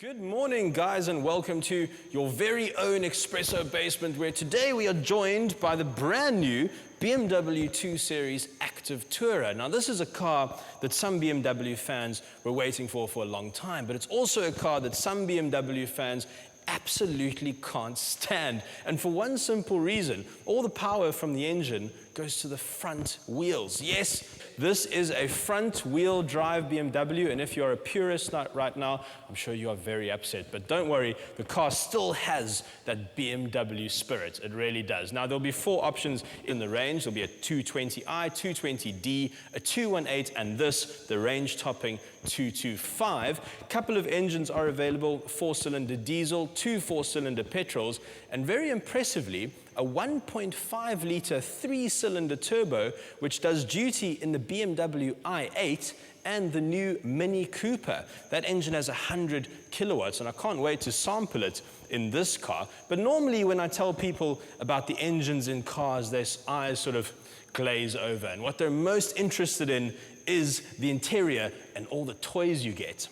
Good morning, guys, and welcome to your very own Expresso basement, where today we are joined by the brand new BMW 2 Series Active Tourer. Now, this is a car that some BMW fans were waiting for a long time, but it's also a car that some BMW fans absolutely can't stand. And for one simple reason, all the power from the engine goes to the front wheels. Yes, this is a front-wheel drive BMW, and if you're a purist right now, I'm sure you are very upset. But don't worry, the car still has that BMW spirit. It really does. Now, there'll be four options in the range. There'll be a 220i, 220d, a 218, and this, the range-topping 225. A couple of engines are available: four-cylinder diesel, two four-cylinder petrols, and very impressively, a 1.5-litre three-cylinder turbo, which does duty in the BMW i8 and the new Mini Cooper. That engine has 100 kilowatts, and I can't wait to sample it in this car. But normally when I tell people about the engines in cars, their eyes sort of glaze over, and what they're most interested in is the interior and all the toys you get.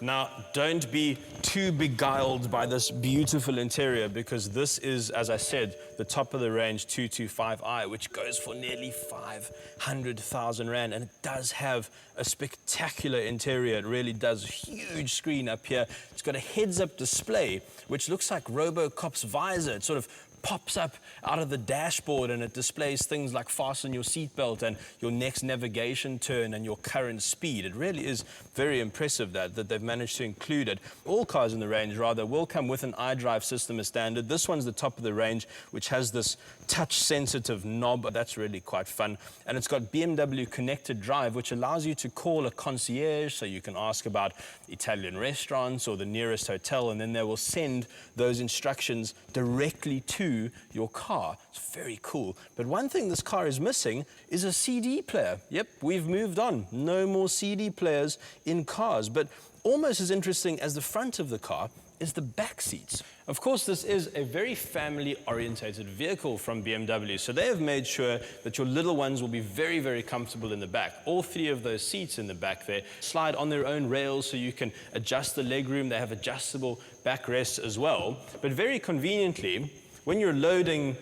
Now, don't be too beguiled by this beautiful interior, because this is, as I said, the top of the range 225i, which goes for nearly 500,000 Rand, and it does have a spectacular interior. It really does. Huge screen up here. It's got a heads-up display, which looks like RoboCop's visor. It sort of pops up out of the dashboard, and it displays things like fasten your seatbelt and your next navigation turn and your current speed. It really is very impressive that they've managed to include it. All cars in the range, rather, will come with an iDrive system as standard. This one's the top of the range, which has this touch-sensitive knob. That's really quite fun. And it's got BMW Connected Drive, which allows you to call a concierge, so you can ask about Italian restaurants or the nearest hotel, and then they will send those instructions directly to your car. It's very cool. But one thing this car is missing is a CD player. Yep, we've moved on. No more CD players in cars. But almost as interesting as the front of the car is the back seats. Of course, this is a very family-orientated vehicle from BMW, so they have made sure that your little ones will be very, very comfortable in the back. All three of those seats in the back there slide on their own rails, so you can adjust the legroom. They have adjustable backrests as well. But very conveniently, when you're loading,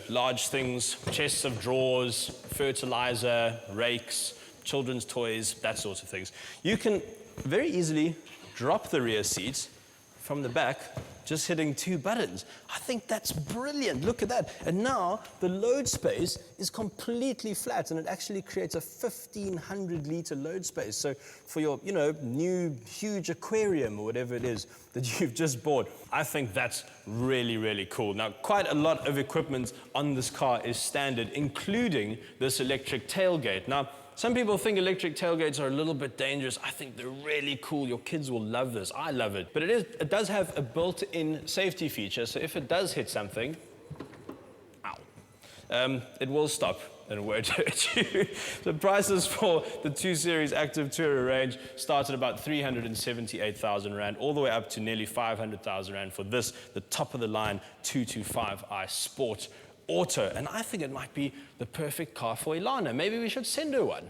large things, chests of drawers, fertilizer, rakes, children's toys, that sort of things, you can very easily drop the rear seats from the back, just hitting two buttons. I think that's brilliant. Look at that. And now the load space is completely flat, and it actually creates a 1,500-litre load space. So for your, new huge aquarium or whatever it is that you've just bought, I think that's really, really cool. Now, quite a lot of equipment on this car is standard, including this electric tailgate. Now, some people think electric tailgates are a little bit dangerous. I think they're really cool. Your kids will love this. I love it. But it does have a built-in safety feature, so if it does hit something, it will stop and it won't hurt you. The prices for the 2 Series Active Tourer range start at about 378,000 Rand, all the way up to nearly 500,000 Rand for this, the top-of-the-line 225i Sport Auto. And I think it might be the perfect car for Ilana. Maybe we should send her one.